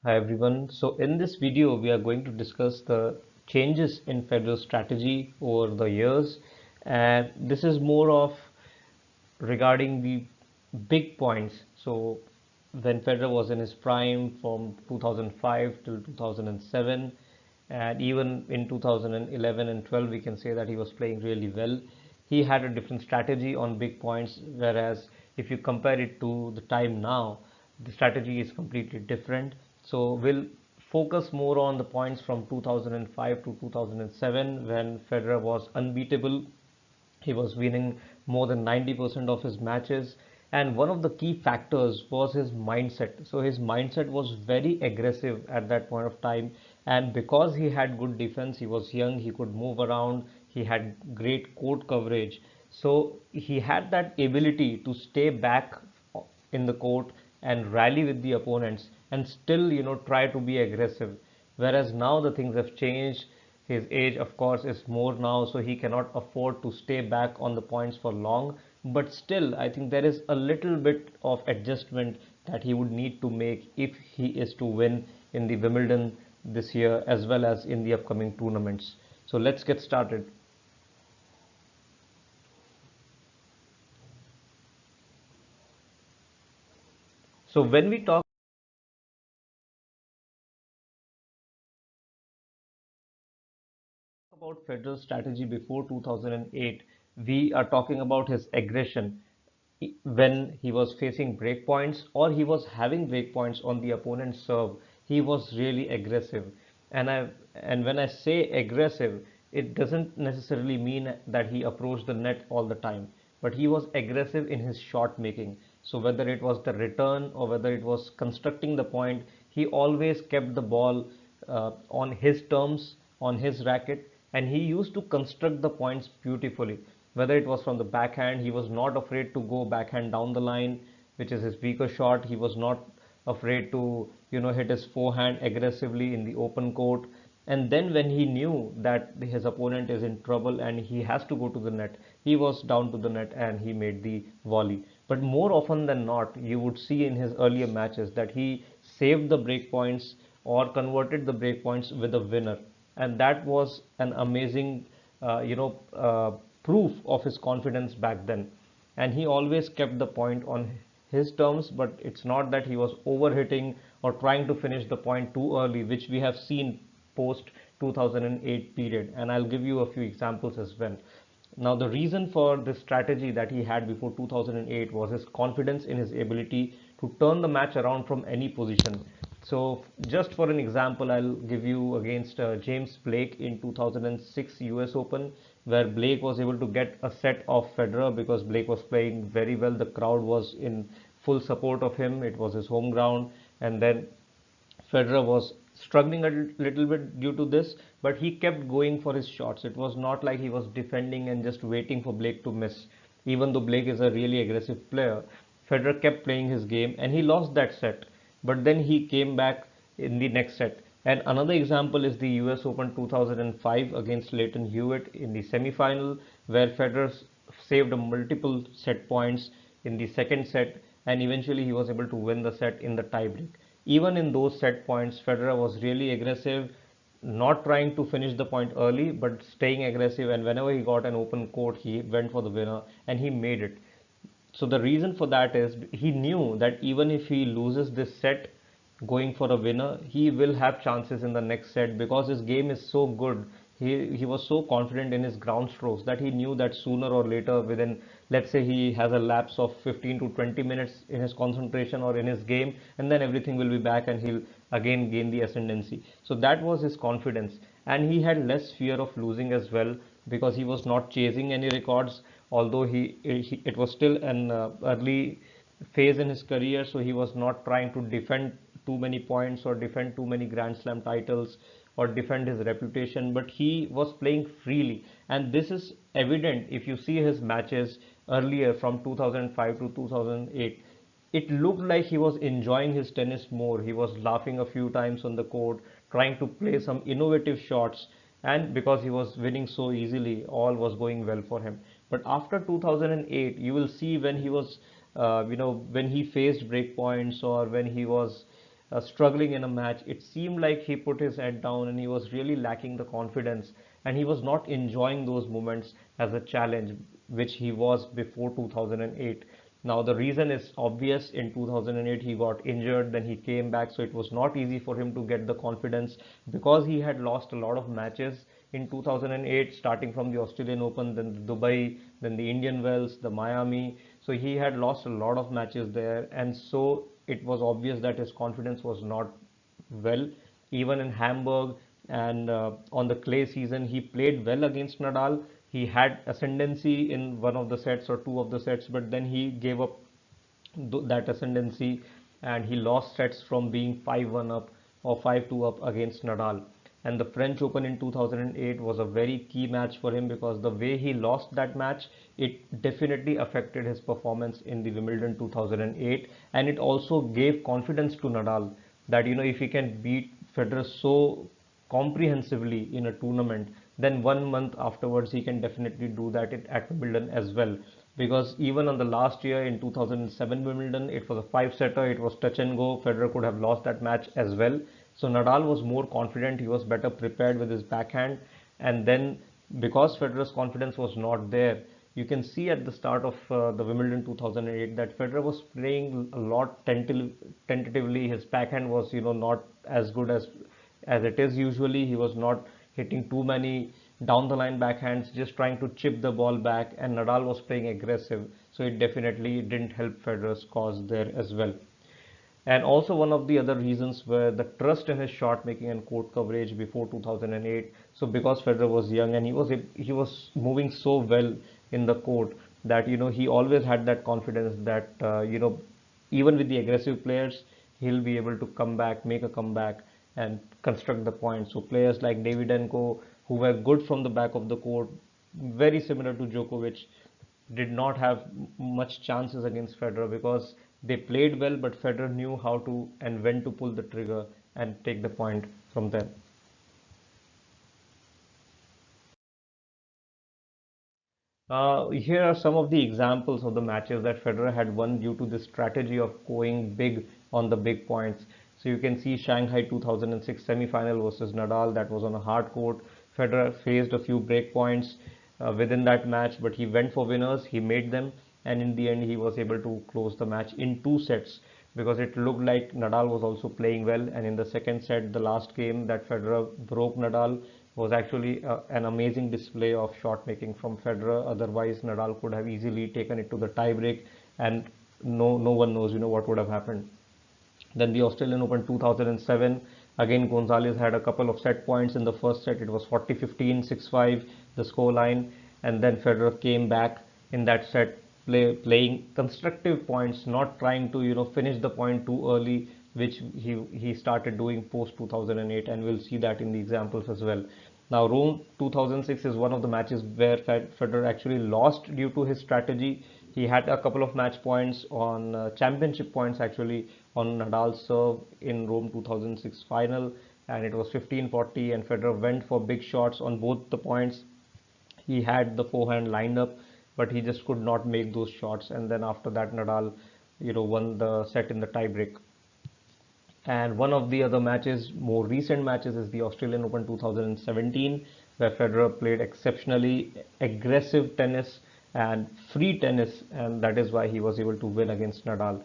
Hi everyone. So in this video we are going to discuss the changes in Federer's strategy over the years, and this is more of regarding the big points. So when Federer was in his prime from 2005 till 2007, and even in 2011 and 12 we can say that he was playing really well. He had a different strategy on big points, whereas if you compare it to the time now, the strategy is completely different. So we'll focus more on the points from 2005 to 2007 when Federer was unbeatable. He was winning more than 90% of his matches, and one of the key factors was his mindset. So his mindset was very aggressive at that point of time, and because he had good defense, he was young, he could move around, he had great court coverage. So he had that ability to stay back in the court and rally with the opponents and still try to be aggressive. Whereas now the things have changed. His age of course is more now, so he cannot afford to stay back on the points for long, but still I think there is a little bit of adjustment that he would need to make if he is to win in the Wimbledon this year as well as in the upcoming tournaments. So let's get started. So when we talk about Federer's strategy before 2008, we are talking about his aggression when he was facing breakpoints or he was having breakpoints on the opponent's serve. He was really aggressive, and when I say aggressive, it doesn't necessarily mean that he approached the net all the time, but he was aggressive in his shot making. So whether it was the return or whether it was constructing the point, he always kept the ball on his terms, on his racket, and he used to construct the points beautifully. Whether it was from the backhand, he was not afraid to go backhand down the line, which is his weaker shot. He was not afraid to hit his forehand aggressively in the open court. And then when he knew that his opponent is in trouble and he has to go to the net, he was down to the net and he made the volley. But more often than not, you would see in his earlier matches that he saved the break points or converted the break points with a winner, and that was an amazing proof of his confidence back then. And he always kept the point on his terms, but it's not that he was overhitting or trying to finish the point too early, which we have seen post 2008 period, and I'll give you a few examples as well. Now the reason for this strategy that he had before 2008 was his confidence in his ability to turn the match around from any position. So just for an example, I'll give you against James Blake in 2006 US Open, where Blake was able to get a set of Federer because Blake was playing very well. The crowd was in full support of him. It was his home ground, and then Federer was struggling a little bit due to this, but he kept going for his shots. It was not like he was defending and just waiting for Blake to miss. Even though Blake is a really aggressive player, Federer kept playing his game and he lost that set. But then he came back in the next set. And another example is the US Open 2005 against Lleyton Hewitt in the semi-final, where Federer saved multiple set points in the second set, and eventually he was able to win the set in the tiebreak. Even in those set points, Federer was really aggressive, not trying to finish the point early, but staying aggressive. And whenever he got an open court, he went for the winner and he made it. So the reason for that is he knew that even if he loses this set going for a winner, he will have chances in the next set because his game is so good. He was so confident in his ground strokes that he knew that sooner or later, within, let's say he has a lapse of 15 to 20 minutes in his concentration or in his game, and then everything will be back and he'll again gain the ascendancy. So that was his confidence, and he had less fear of losing as well because he was not chasing any records. Although it was still an early phase in his career, so he was not trying to defend too many points or defend too many Grand Slam titles or defend his reputation, but he was playing freely. And this is evident if you see his matches earlier from 2005 to 2008. It looked like he was enjoying his tennis more. He was laughing a few times on the court, trying to play some innovative shots, and because he was winning so easily, all was going well for him. But after 2008, you will see when he was, when he faced breakpoints or when he was struggling in a match, it seemed like he put his head down and he was really lacking the confidence, and he was not enjoying those moments as a challenge, which he was before 2008. Now, the reason is obvious. In 2008, he got injured, then he came back, so it was not easy for him to get the confidence because he had lost a lot of matches in 2008, starting from the Australian Open, then the Dubai, then the Indian Wells, the Miami. So he had lost a lot of matches there, and so it was obvious that his confidence was not well. Even in Hamburg and on the clay season, he played well against Nadal. He had ascendancy in one of the sets or two of the sets, but then he gave up that ascendancy and he lost sets from being 5-1 up or 5-2 up against Nadal. And the French Open in 2008 was a very key match for him because the way he lost that match, it definitely affected his performance in the Wimbledon 2008, and it also gave confidence to Nadal that if he can beat Federer so comprehensively in a tournament, then 1 month afterwards he can definitely do that at Wimbledon as well. Because even on the last year in 2007 Wimbledon, it was a five-setter, it was touch and go. Federer could have lost that match as well. So Nadal was more confident, he was better prepared with his backhand, and then because Federer's confidence was not there, you can see at the start of the Wimbledon 2008 that Federer was playing a lot tentatively. His backhand was, not as good as it is usually. He was not hitting too many down the line backhands, just trying to chip the ball back, and Nadal was playing aggressive. So it definitely didn't help Federer's cause there as well. And also one of the other reasons were the trust in his shot making and court coverage before 2008. So because Federer was young and he was moving so well in the court that he always had that confidence that even with the aggressive players he'll be able to come back, make a comeback, and construct the points. So players like Davydenko, who were good from the back of the court, very similar to Djokovic, did not have much chances against Federer because they played well, but Federer knew how to and when to pull the trigger and take the point from them. Here are some of the examples of the matches that Federer had won due to this strategy of going big on the big points. So you can see Shanghai 2006 semi-final versus Nadal. That was on a hard court. Federer faced a few break points within that match, but he went for winners. He made them, and in the end, he was able to close the match in two sets because it looked like Nadal was also playing well. And in the second set, the last game that Federer broke Nadal, was actually an amazing display of shot making from Federer. Otherwise, Nadal could have easily taken it to the tiebreak, and no one knows what would have happened. Then the Australian Open 2007, again Gonzalez had a couple of set points in the first set. It was 40-15, 6-5 the score line, and then Federer came back in that set, playing constructive points, not trying to finish the point too early, which he started doing post 2008, and we'll see that in the examples as well. Now, Rome 2006 is one of the matches where Federer actually lost due to his strategy. He had a couple of match points on championship points actually on Nadal's serve in Rome 2006 final, and it was 15-40, and Federer went for big shots on both the points. He had the forehand lined up, but he just could not make those shots, and then after that Nadal won the set in the tiebreak. And one of the other matches, more recent matches, is the Australian Open 2017, where Federer played exceptionally aggressive tennis and free tennis, and that is why he was able to win against Nadal.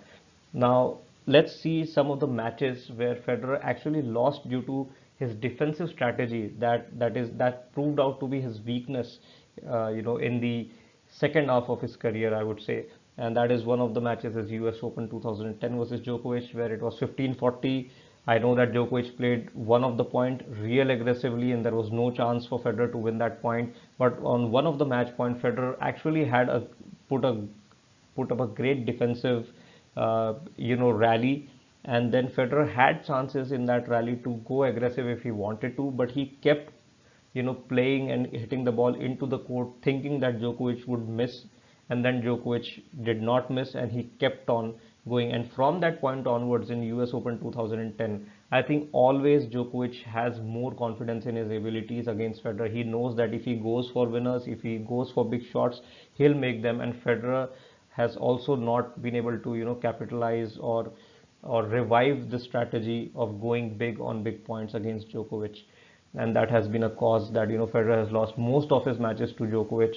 Now, let's see some of the matches where Federer actually lost due to his defensive strategy that proved out to be his weakness, in the second half of his career, I would say. And that is one of the matches is US Open 2010 versus Djokovic, where it was 15-40. I know that Djokovic played one of the point real aggressively, and there was no chance for Federer to win that point. But on one of the match point, Federer actually had put a put up a great defensive, rally, and then Federer had chances in that rally to go aggressive if he wanted to, but he kept, playing and hitting the ball into the court, thinking that Djokovic would miss, and then Djokovic did not miss, and he kept on going. And from that point onwards, in US Open 2010, I think always Djokovic has more confidence in his abilities against Federer. He knows that if he goes for winners, if he goes for big shots, he'll make them. And Federer has also not been able to capitalize or or revive the strategy of going big on big points against Djokovic, and that has been a cause that Federer has lost most of his matches to Djokovic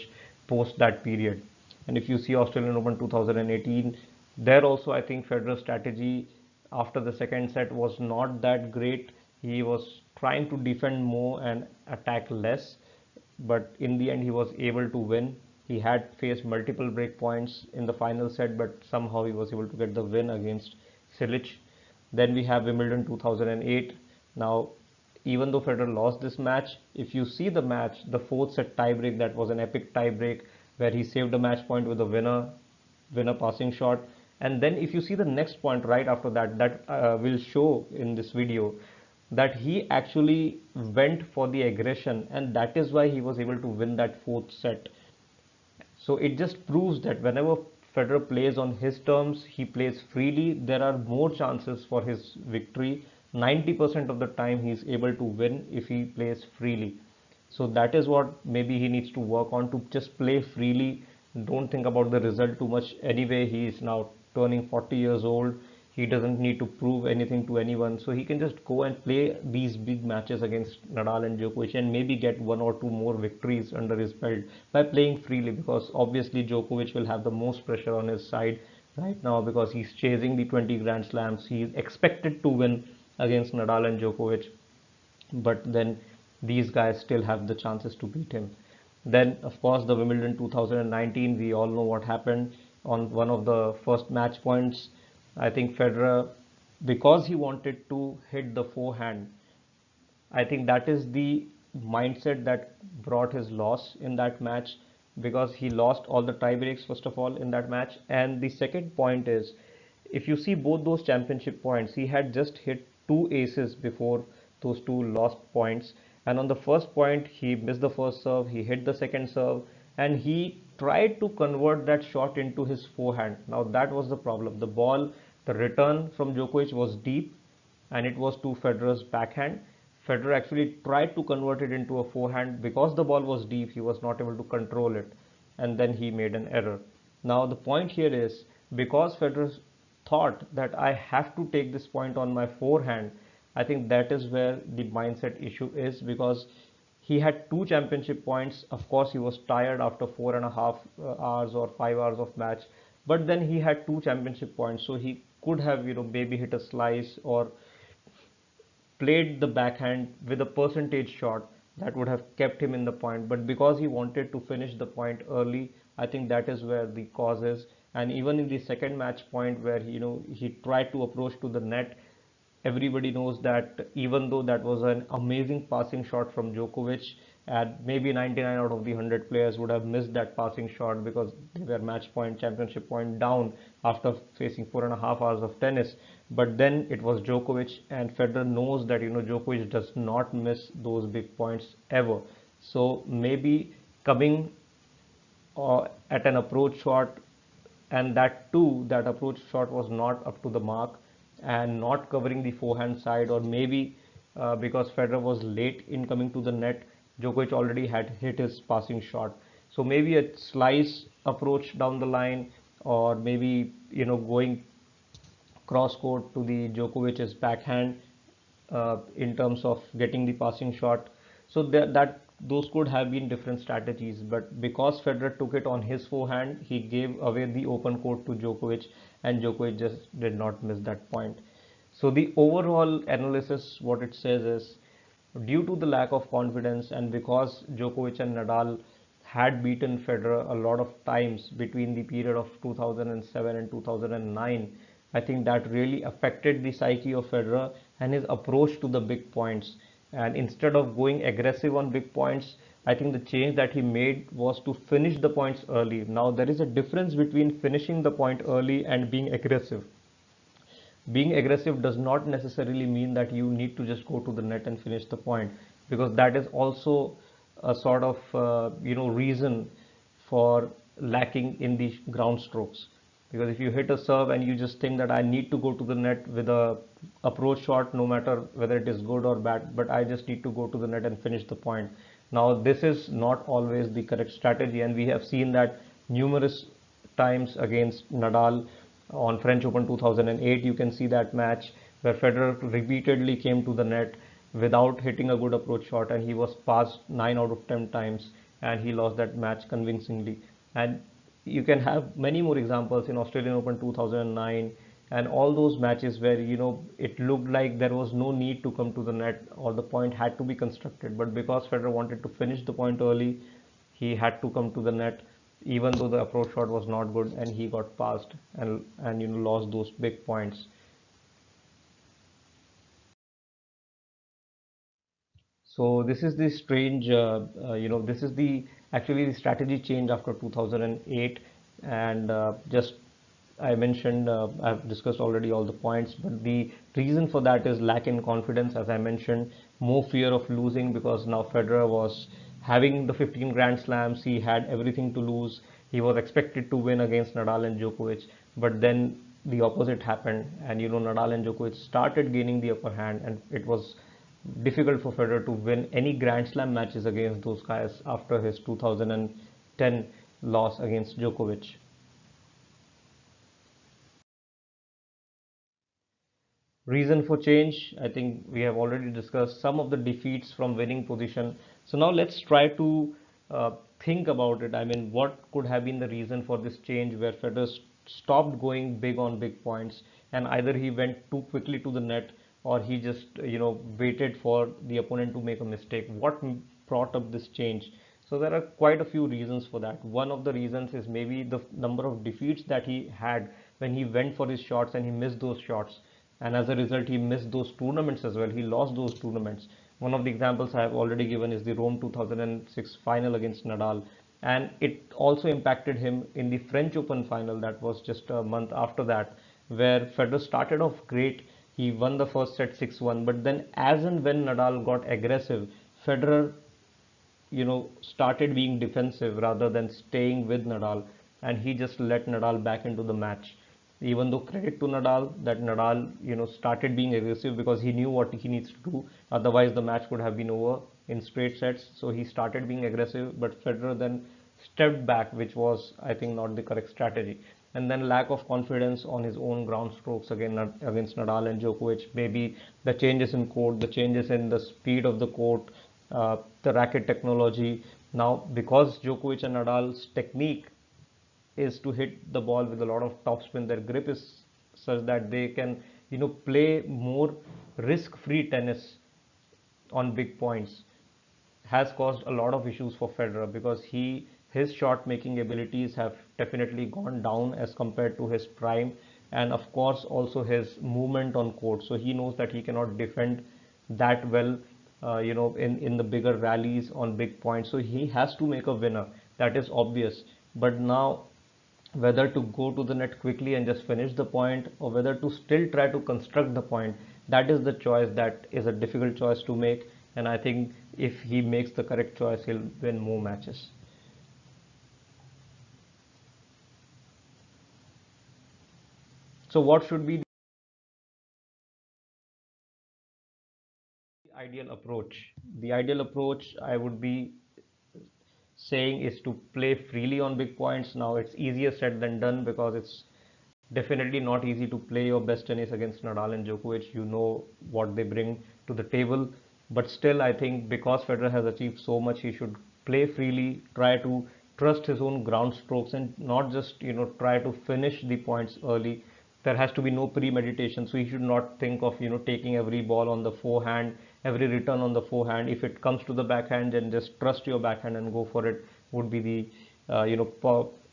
post that period. And if you see Australian Open 2018, there also I think Federer's strategy after the second set was not that great. He was trying to defend more and attack less, but in the end he was able to win. He had faced multiple break points in the final set, but somehow he was able to get the win against Silic. Then we have Wimbledon 2008. Now, even though Federer lost this match, if you see the match, the fourth set tiebreak, that was an epic tiebreak where he saved a match point with a winner passing shot. And then if you see the next point right after that, that will show in this video that he actually went for the aggression, and that is why he was able to win that fourth set. So it just proves that whenever Federer plays on his terms, he plays freely, there are more chances for his victory. 90% of the time he is able to win if he plays freely. So that is what maybe he needs to work on, to just play freely. Don't think about the result too much. Anyway, he is now turning 40 years old. He doesn't need to prove anything to anyone. So he can just go and play these big matches against Nadal and Djokovic and maybe get one or two more victories under his belt by playing freely, because obviously Djokovic will have the most pressure on his side right now because he's chasing the 20 Grand Slams. He is expected to win against Nadal and Djokovic, but then these guys still have the chances to beat him. Then, of course, the Wimbledon 2019, we all know what happened on one of the first match points. I think Federer, because he wanted to hit the forehand, I think that is the mindset that brought his loss in that match, because he lost all the tie breaks first of all in that match. And the second point is, if you see both those championship points, he had just hit two aces before those two lost points. And on the first point, he missed the first serve, he hit the second serve, and he tried to convert that shot into his forehand. Now that was the problem. The ball, the return from Djokovic was deep, and it was to Federer's backhand. Federer actually tried to convert it into a forehand. Because the ball was deep, he was not able to control it, and then he made an error. Now the point here is, because Federer thought that I have to take this point on my forehand, I think that is where the mindset issue is, because he had two championship points. Of course, he was tired after 4.5 hours or 5 hours of match, but then he had two championship points, so he could have, maybe hit a slice or played the backhand with a percentage shot that would have kept him in the point. But because he wanted to finish the point early, I think that is where the cause is. And even in the second match point where he tried to approach to the net, everybody knows that even though that was an amazing passing shot from Djokovic, and maybe 99 out of the 100 players would have missed that passing shot because they were match point, championship point down after facing 4.5 hours of tennis. But then it was Djokovic, and Federer knows that Djokovic does not miss those big points ever. So maybe coming at an approach shot, and that too, that approach shot was not up to the mark and not covering the forehand side, or maybe because Federer was late in coming to the net, Djokovic already had hit his passing shot. So maybe a slice approach down the line, or maybe going cross court to the Djokovic's backhand in terms of getting the passing shot. So that those could have been different strategies, but because Federer took it on his forehand, he gave away the open court to Djokovic, and Djokovic just did not miss that point. So the overall analysis, what it says is, due to the lack of confidence and because Djokovic and Nadal had beaten Federer a lot of times between the period of 2007 and 2009, I think that really affected the psyche of Federer and his approach to the big points. And instead of going aggressive on big points, I think the change that he made was to finish the points early. Now there is a difference between finishing the point early and being aggressive. Being aggressive does not necessarily mean that you need to just go to the net and finish the point, because that is also a sort of reason for lacking in the ground strokes. Because if you hit a serve and you just think that I need to go to the net with a approach shot, no matter whether it is good or bad, but I just need to go to the net and finish the point. Now this is not always the correct strategy, and we have seen that numerous times against Nadal. on French Open 2008. You can see that match where Federer repeatedly came to the net without hitting a good approach shot, and he was passed 9 out of 10 times, and he lost that match convincingly. And you can have many more examples in Australian Open 2009 and all those matches where it looked like there was no need to come to the net or the point had to be constructed, but because Federer wanted to finish the point early, he had to come to the net even though the approach shot was not good, and he got passed and lost those big points. So this is the strange, this is the actually the strategy change after 2008, and just I mentioned, I've discussed already all the points, but the reason for that is lack in confidence, as I mentioned, more fear of losing because now Federer was having the 15 Grand Slams, he had everything to lose, he was expected to win against Nadal and Djokovic, but then the opposite happened, and Nadal and Djokovic started gaining the upper hand, and it was difficult for Federer to win any Grand Slam matches against those guys after his 2010 loss against Djokovic. Reason for change, I think we have already discussed some of the defeats from winning position. So now let's try to think about it. I mean, what could have been the reason for this change where Federer stopped going big on big points, and either he went too quickly to the net or he just waited for the opponent to make a mistake. What brought up this change? So there are quite a few reasons for that. One of the reasons is maybe the number of defeats that he had when he went for his shots and he missed those shots, and as a result he missed those tournaments as well. He lost those tournaments. One of the examples I have already given is the Rome 2006 final against Nadal, and it also impacted him in the French Open final that was just a month after that, where Federer started off great. He won the first set 6-1, but then as and when Nadal got aggressive, Federer started being defensive rather than staying with Nadal, and he just let Nadal back into the match. Even though credit to Nadal that Nadal started being aggressive because he knew what he needs to do. Otherwise, the match could have been over in straight sets. So he started being aggressive, but Federer then stepped back, which was I think not the correct strategy. And then lack of confidence on his own ground strokes again against Nadal and Djokovic. Maybe the changes in court, the changes in the speed of the court, the racket technology. Now, because Djokovic and Nadal's technique is to hit the ball with a lot of topspin, their grip is such that they can, play more risk-free tennis on big points, has caused a lot of issues for Federer because his shot making abilities have definitely gone down as compared to his prime, and of course also his movement on court. So he knows that he cannot defend that well, in the bigger rallies on big points. So he has to make a winner. That is obvious. But now whether to go to the net quickly and just finish the point or whether to still try to construct the point, that is the choice that is a difficult choice to make, and I think if he makes the correct choice he'll win more matches. So what should be the ideal approach? The ideal approach I would be saying is to play freely on big points. Now it's easier said than done because it's definitely not easy to play your best tennis against Nadal and Djokovic. You know what they bring to the table. But still, I think because Federer has achieved so much, he should play freely, try to trust his own ground strokes and not just, try to finish the points early. There has to be no premeditation. So he should not think of, taking every ball on the forehand, every return on the forehand. If it comes to the backhand, then just trust your backhand and go for it would be the,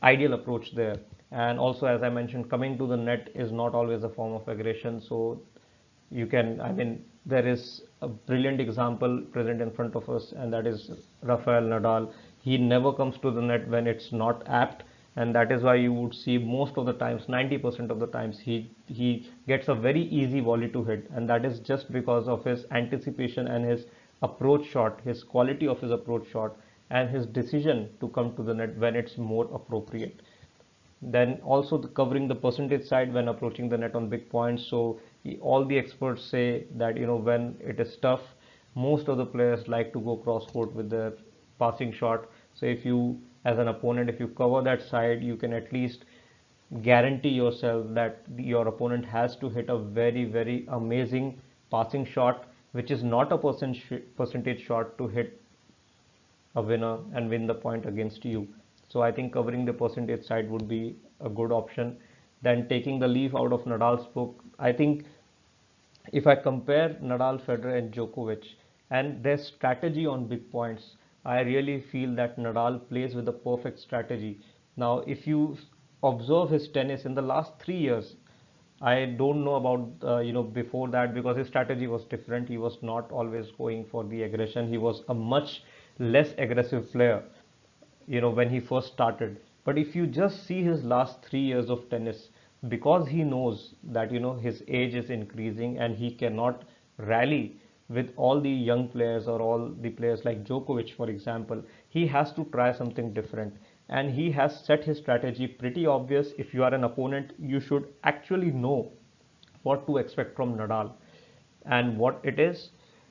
ideal approach there. And also, as I mentioned, coming to the net is not always a form of aggression. So you can, I mean, there is a brilliant example present in front of us, and that is Rafael Nadal. He never comes to the net when it's not apt, and that is why you would see most of the times, 90% of the times, he gets a very easy volley to hit, and that is just because of his anticipation and his approach shot, his quality of his approach shot, and his decision to come to the net when it's more appropriate. Then also covering the percentage side when approaching the net on big points. So all the experts say that when it is tough, most of the players like to go cross court with their passing shot. So if you, as an opponent, if you cover that side, you can at least guarantee yourself that your opponent has to hit a very, very amazing passing shot, which is not a percentage shot to hit a winner and win the point against you. So I think covering the percentage side would be a good option. Then taking the leaf out of Nadal's book, I think if I compare Nadal, Federer, and Djokovic and their strategy on big points, I really feel that Nadal plays with the perfect strategy. Now, if you observe his tennis in the last 3 years, I don't know about before that, because his strategy was different. He was not always going for the aggression. He was a much less aggressive player, when he first started. But if you just see his last 3 years of tennis, because he knows that his age is increasing and he cannot rally with all the young players or all the players like Djokovic, for example, he has to try something different. And he has set his strategy pretty obvious. If you are an opponent, you should actually know what to expect from Nadal. And what it is,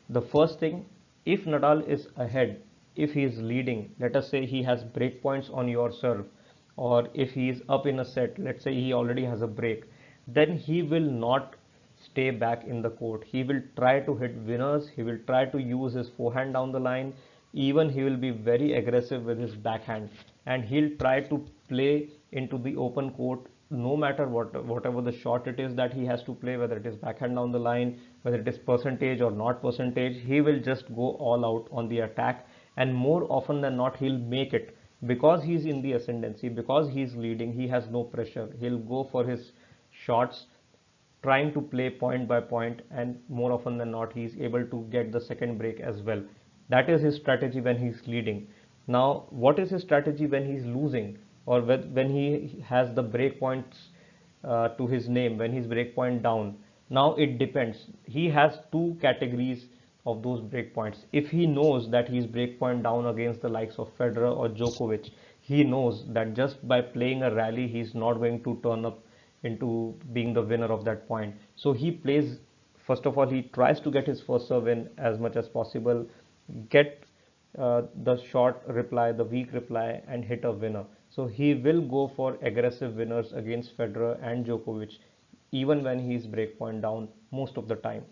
the first thing, if Nadal is ahead, if he is leading, let us say he has break points on your serve, or if he is up in a set, let's say he already has a break, then he will not stay back in the court. He will try to hit winners, he will try to use his forehand down the line, even he will be very aggressive with his backhand, and he'll try to play into the open court no matter whatever the shot it is that he has to play, whether it is backhand down the line, whether it is percentage or not percentage, he will just go all out on the attack. And more often than not, he'll make it, because he's in the ascendancy, because he's leading, he has no pressure. He'll go for his shots, trying to play point by point, and more often than not he's able to get the second break as well. That is his strategy when he's leading. Now, what is his strategy when he's losing, or when he has the break points to his name, when he's break point down? Now it depends. He has two categories of those break points. If he knows that he's break point down against the likes of Federer or Djokovic, he knows that just by playing a rally he's not going to turn up into being the winner of that point. So he plays, first of all, he tries to get his first serve in as much as possible, get the short reply, the weak reply, and hit a winner. So he will go for aggressive winners against Federer and Djokovic, even when he's breakpoint down most of the time.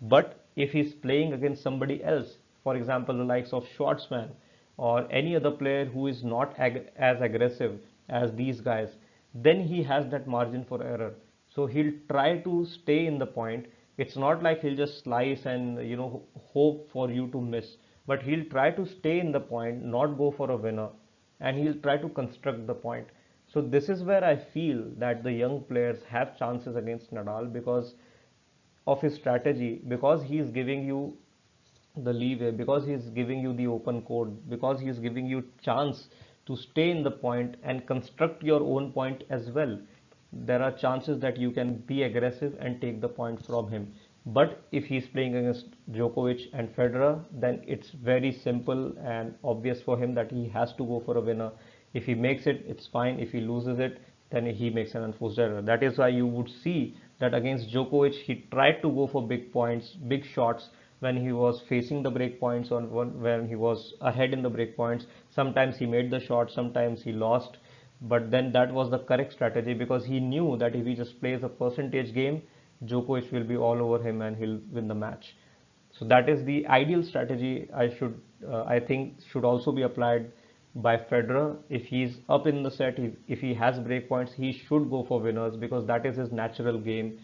But if he's playing against somebody else, for example, the likes of Schwartzman or any other player who is not as aggressive as these guys, then he has that margin for error. So he'll try to stay in the point. It's not like he'll just slice and hope for you to miss, but he'll try to stay in the point, not go for a winner, and he'll try to construct the point. So this is where I feel that the young players have chances against Nadal, because of his strategy, because he is giving you the leeway, because he is giving you the open court, because he is giving you chance to stay in the point and construct your own point as well. There are chances that you can be aggressive and take the point from him. But if he's playing against Djokovic and Federer, then it's very simple and obvious for him that he has to go for a winner. If he makes it, it's fine. If he loses it, then he makes an unforced error. That is why you would see that against Djokovic, he tried to go for big points, big shots when he was facing the break points, on when he was ahead in the break points. Sometimes he made the shot, sometimes he lost. But then that was the correct strategy, because he knew that if he just plays a percentage game, Djokovic will be all over him and he'll win the match. So that is the ideal strategy. I think should also be applied by Federer. If he's up in the set, if he has break points, he should go for winners, because that is his natural game,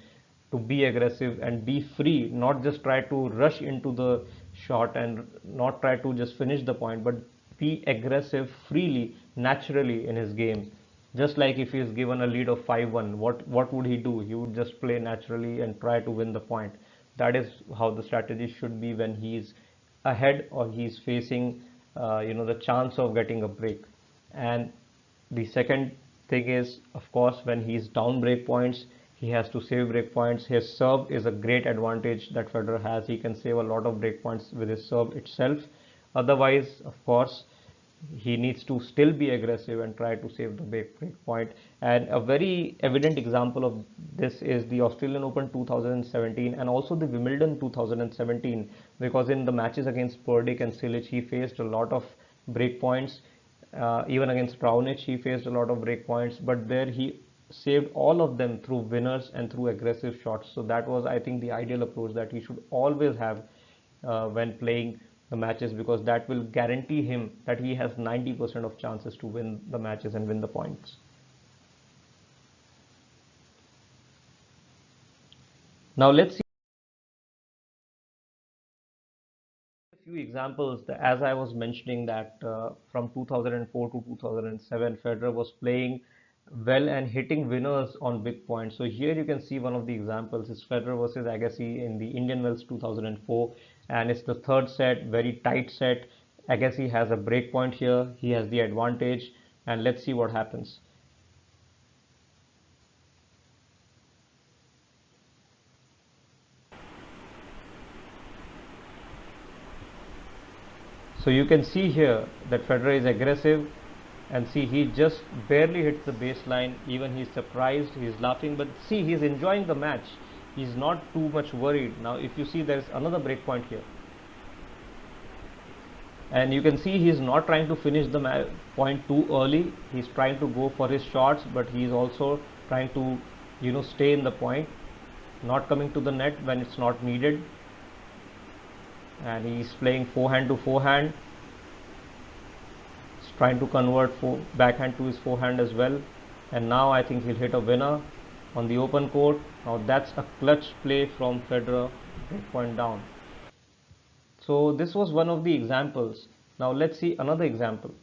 to be aggressive and be free, not just try to rush into the shot and not try to just finish the point, but be aggressive freely, naturally in his game. Just like if he is given a lead of 5-1, what would he do? He would just play naturally and try to win the point. That is how the strategy should be when he is ahead or he is facing the chance of getting a break. And the second thing is, of course, when he is down break points, he has to save break points. His serve is a great advantage that Federer has. He can save a lot of break points with his serve itself. Otherwise, of course, he needs to still be aggressive and try to save the break point. And a very evident example of this is the Australian Open 2017 and also the Wimbledon 2017, because in the matches against Purdick and Cilic, he faced a lot of break points. Even against Raonic, he faced a lot of break points, but there he saved all of them through winners and through aggressive shots. So that was, I think, the ideal approach that he should always have when playing the matches, because that will guarantee him that he has 90% of chances to win the matches and win the points. Now let's see a few examples. As I was mentioning that from 2004 to 2007, Federer was playing well and hitting winners on big points. So here you can see one of the examples is Federer versus Agassi in the Indian Wells 2004, and it's the third set, very tight set. Agassi has a break point here, he has the advantage, and let's see what happens. So you can see here that Federer is aggressive, and see, he just barely hits the baseline. Even he's surprised, he's laughing, but see, he's enjoying the match. He's not too much worried. Now if you see, there's another break point here, and you can see he's not trying to finish the point too early. He's trying to go for his shots, but he's also trying to, stay in the point, not coming to the net when it's not needed. And he's playing forehand to forehand. He's trying to convert backhand to his forehand as well. And now I think he'll hit a winner on the open court. Now that's a clutch play from Federer, break point down. So this was one of the examples. Now let's see another example.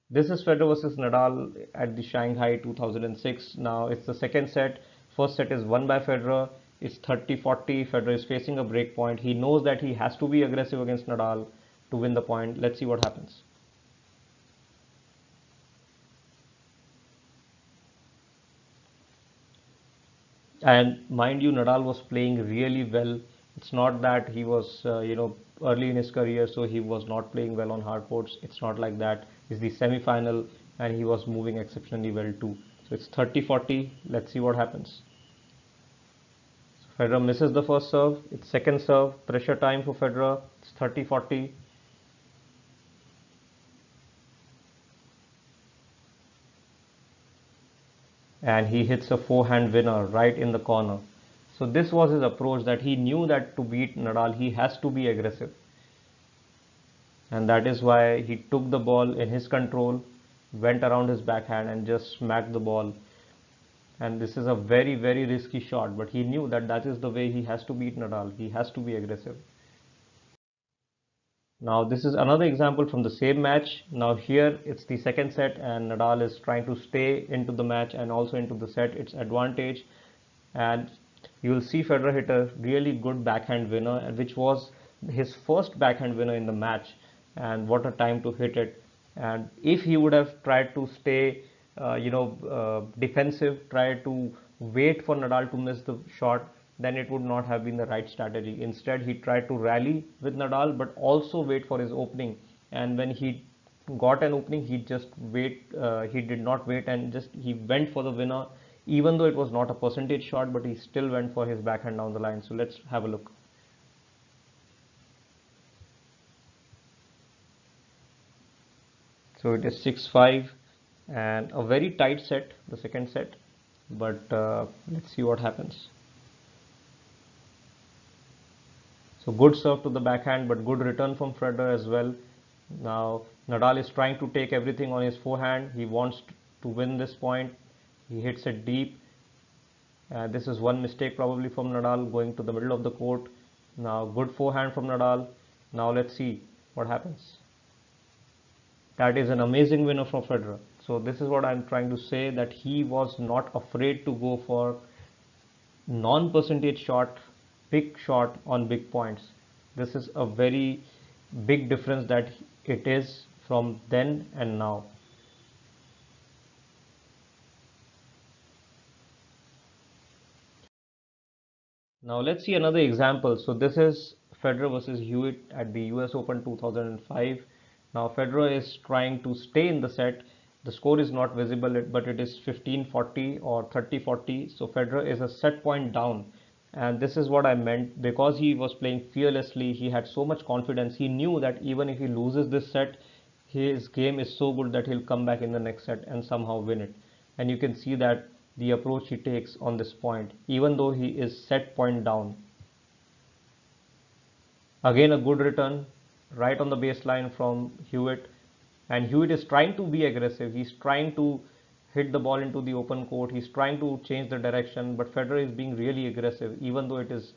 This is Federer versus Nadal at the Shanghai 2006. Now it's the second set. First set is won by Federer. It's 30-40. Federer is facing a break point. He knows that he has to be aggressive against Nadal to win the point. Let's see what happens. And mind you, Nadal was playing really well. It's not that he was, early in his career, so he was not playing well on hard courts. It's not like that. It's the semi-final, and he was moving exceptionally well too. So it's 30-40. Let's see what happens. So Federer misses the first serve. It's second serve. Pressure time for Federer. It's 30-40. And he hits a forehand winner right in the corner. So this was his approach, that he knew that to beat Nadal he has to be aggressive, and that is why he took the ball in his control, went around his backhand and just smacked the ball. And this is a very, very risky shot, but he knew that that is the way he has to beat Nadal. He has to be aggressive. Now this is another example from the same match. Now here it's the second set, and Nadal is trying to stay into the match and also into the set, its advantage. And you will see Federer hit a really good backhand winner, which was his first backhand winner in the match. And what a time to hit it. And if he would have tried to stay defensive, tried to wait for Nadal to miss the shot, then it would not have been the right strategy. Instead, he tried to rally with Nadal, but also wait for his opening. And when he got an opening, he just he did not wait, and just he went for the winner, even though it was not a percentage shot, but he still went for his backhand down the line. So let's have a look. So it is 6-5, and a very tight set, the second set, but let's see what happens. So good serve to the backhand, but good return from Federer as well. Now Nadal is trying to take everything on his forehand. He wants to win this point. He hits it deep. This is one mistake probably from Nadal, going to the middle of the court. Now good forehand from Nadal. Now let's see what happens. That is an amazing winner from Federer. So this is what I'm trying to say, that he was not afraid to go for non-percentage shot, big shot on big points. This is a very big difference that it is from then and now. Now let's see another example. So this is Federer versus Hewitt at the US Open 2005. Now Federer is trying to stay in the set. The score is not visible, but it is 15-40 or 30-40. So Federer is a set point down. And this is what I meant, because he was playing fearlessly. He had so much confidence. He knew that even if he loses this set, his game is so good that he'll come back in the next set and somehow win it. and you can see that the approach he takes on this point, even though he is set point down. Again, a good return right on the baseline from Hewitt, and Hewitt is trying to be aggressive. He's trying to hit the ball into the open court. He's trying to change the direction, but Federer is being really aggressive, even though it is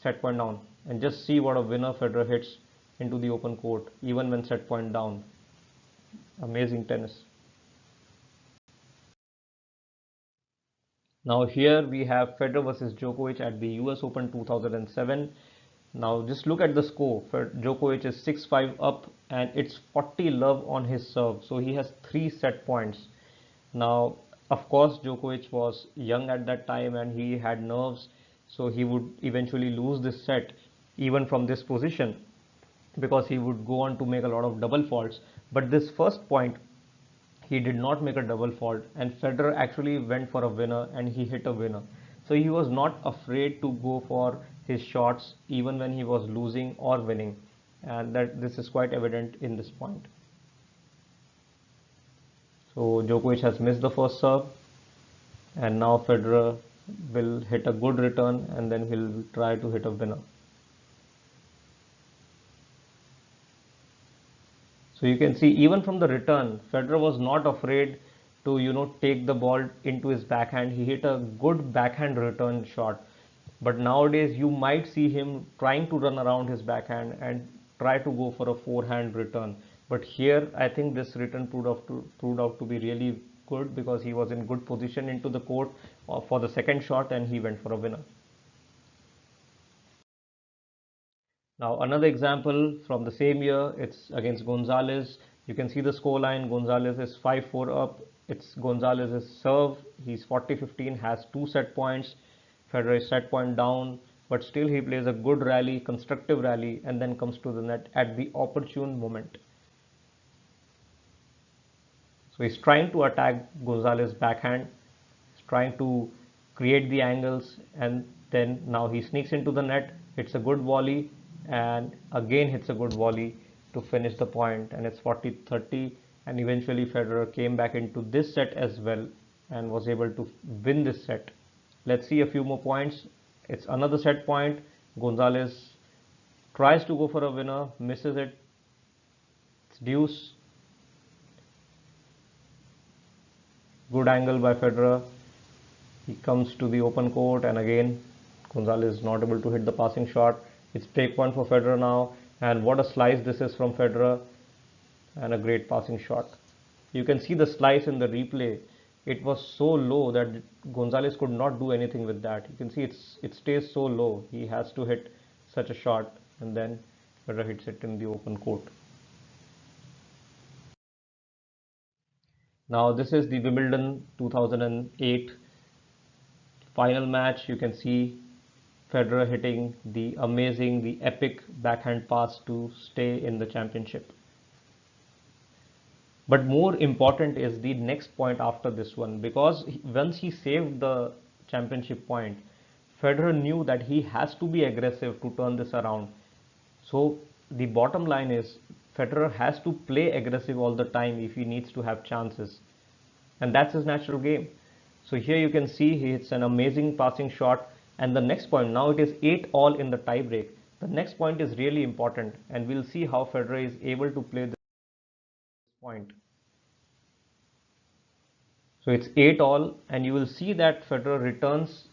set point down. And just see what a winner Federer hits into the open court, even when set point down. Amazing tennis. Now here we have Federer versus Djokovic at the US Open 2007. Now just look at the score. Djokovic is 6-5 up, and it's 40 love on his serve. So he has 3 set points. Now, of course, Djokovic was young at that time and he had nerves, so he would eventually lose this set even from this position, because he would go on to make a lot of double faults. But this first point, he did not make a double fault, and Federer actually went for a winner and he hit a winner. So he was not afraid to go for his shots even when he was losing or winning, and that this is quite evident in this point. So Djokovic has missed the first serve, and now Federer will hit a good return and then he'll try to hit a winner. So you can see even from the return, Federer was not afraid to take the ball into his backhand. He hit a good backhand return shot. But nowadays you might see him trying to run around his backhand and try to go for a forehand return. But here I think this return proved out to be really good, because he was in good position into the court for the second shot and he went for a winner. Now another example from the same year, it's against Gonzalez. You can see the score line. Gonzalez is 5-4 up. It's Gonzalez's serve. He's 40-15, has 2 set points. Federer is set point down, but still he plays a good rally, constructive rally, and then comes to the net at the opportune moment. So he's trying to attack Gonzalez's backhand. He's trying to create the angles, and then now he sneaks into the net, hits a good volley, and again hits a good volley to finish the point, and it's 40-30. And eventually Federer came back into this set as well and was able to win this set. Let's see a few more points. It's another set point. Gonzalez tries to go for a winner, misses it. It's deuce. Good angle by Federer. He comes to the open court, and again Gonzalez is not able to hit the passing shot. It's break point for Federer now, and what a slice this is from Federer, and a great passing shot. You can see the slice in the replay. It was so low that Gonzalez could not do anything with that. You can see it stays so low. He has to hit such a shot, and then Federer hits it in the open court. Now this is the Wimbledon 2008 final match. You can see Federer hitting the amazing, the epic backhand pass to stay in the championship. But more important is the next point after this one, because once he saved the championship point, Federer knew that he has to be aggressive to turn this around. So the bottom line is Federer has to play aggressive all the time if he needs to have chances, and that's his natural game. So here you can see he hits an amazing passing shot, and the next point, now it is 8-all in the tie break. The next point is really important, and we'll see how Federer is able to play this point. So it's 8-all, and you will see that Federer returns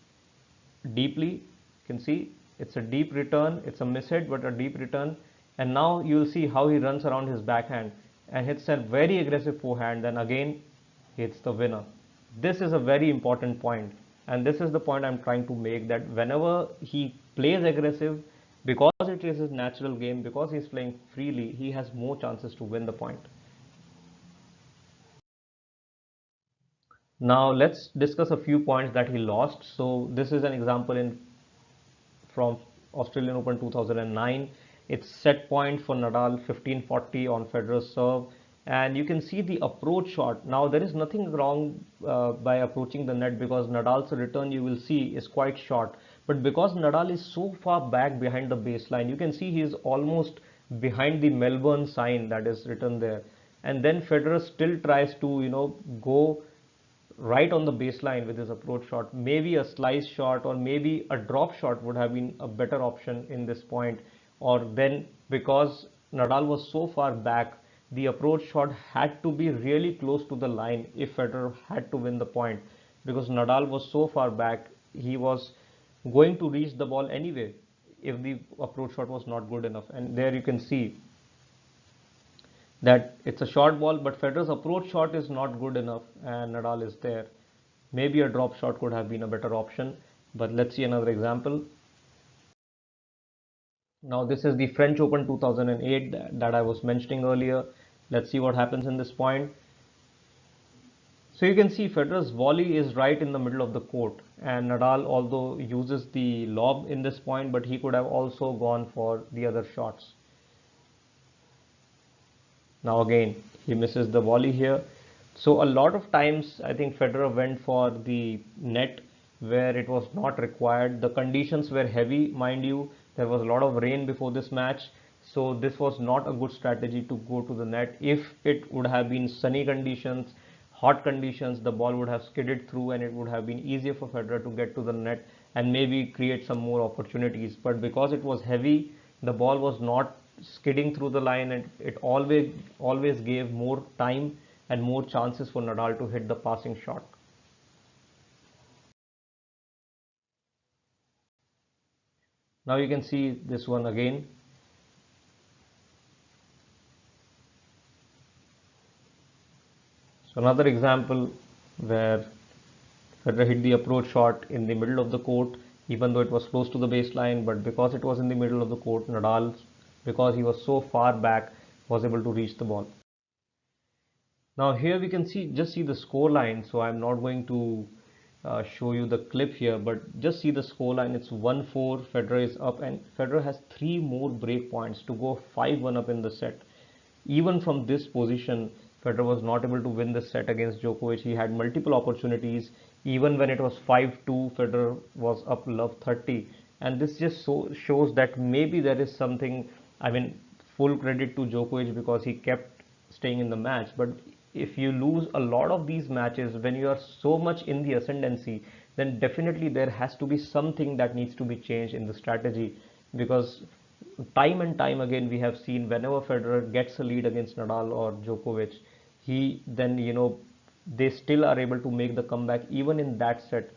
deeply. You can see it's a deep return. It's a mishit, but a deep return. And now you will see how he runs around his backhand and hits a very aggressive forehand. Then again hits the winner. This is a very important point, and this is the point I'm trying to make, that whenever he plays aggressive, because it is his natural game, because he's playing freely, he has more chances to win the point. Now let's discuss a few points that he lost. So this is an example from Australian Open 2009. It's set point for Nadal 15-40 on Federer's serve, and you can see the approach shot. Now there is nothing wrong by approaching the net, because Nadal's return, you will see, is quite short. But because Nadal is so far back behind the baseline, you can see he is almost behind the Melbourne sign that is written there, and then Federer still tries to go right on the baseline with his approach shot. Maybe a slice shot or maybe a drop shot would have been a better option in this point. Or then, because Nadal was so far back, the approach shot had to be really close to the line if Federer had to win the point, because Nadal was so far back, he was going to reach the ball anyway if the approach shot was not good enough. And there you can see that it's a short ball, but Federer's approach shot is not good enough and Nadal is there. Maybe a drop shot could have been a better option, but let's see another example. Now this is the French Open 2008 that I was mentioning earlier. Let's see what happens in this point. So you can see Federer's volley is right in the middle of the court, and Nadal, although uses the lob in this point, but he could have also gone for the other shots. Now again, he misses the volley here. So a lot of times I think Federer went for the net where it was not required. The conditions were heavy, mind you. There was a lot of rain before this match. So this was not a good strategy to go to the net. If it would have been sunny conditions, hot conditions, the ball would have skidded through and it would have been easier for Federer to get to the net and maybe create some more opportunities. But because it was heavy, the ball was not skidding through the line, and it always gave more time and more chances for Nadal to hit the passing shot. Now you can see this one again. So another example where Federer hit the approach shot in the middle of the court, even though it was close to the baseline, but because it was in the middle of the court, Nadal, because he was so far back, was able to reach the ball. Now here we can see the score line. So I'm not going to show you the clip here, but just see the score line. It's 1-4. Federer is up, and Federer has 3 more break points to go 5-1 up in the set. Even from this position, Federer was not able to win the set against Djokovic. He had multiple opportunities. Even when it was 5-2, Federer was up love 30. And this just shows that maybe there is something, I mean, full credit to Djokovic because he kept staying in the match. But if you lose a lot of these matches when you are so much in the ascendancy, then definitely there has to be something that needs to be changed in the strategy, because time and time again we have seen whenever Federer gets a lead against Nadal or Djokovic, he then, they still are able to make the comeback even in that set.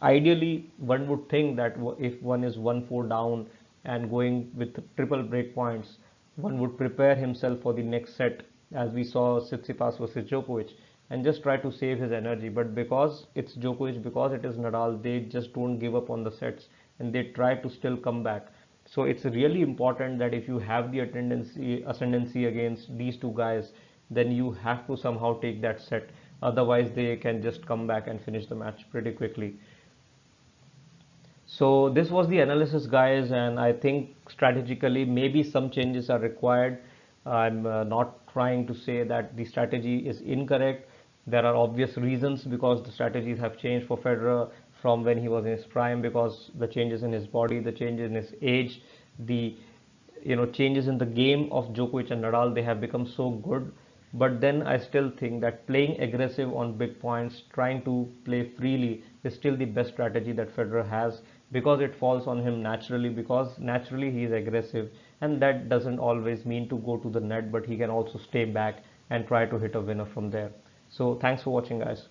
Ideally, one would think that if one is 1-4 down and going with triple break points, one would prepare himself for the next set, as we saw Tsitsipas versus Djokovic, and just try to save his energy. But because it's Djokovic, because it is Nadal, they just don't give up on the sets and they try to still come back. So it's really important that if you have the ascendancy against these two guys, then you have to somehow take that set. Otherwise, they can just come back and finish the match pretty quickly. So this was the analysis, guys, and I think strategically maybe some changes are required. I'm not trying to say that the strategy is incorrect. There are obvious reasons because the strategies have changed for Federer from when he was in his prime, because the changes in his body, the changes in his age, the changes in the game of Djokovic and Nadal, they have become so good. But then I still think that playing aggressive on big points, trying to play freely, is still the best strategy that Federer has, because it falls on him naturally, because naturally he is aggressive, and that doesn't always mean to go to the net, but he can also stay back and try to hit a winner from there. So thanks for watching, guys.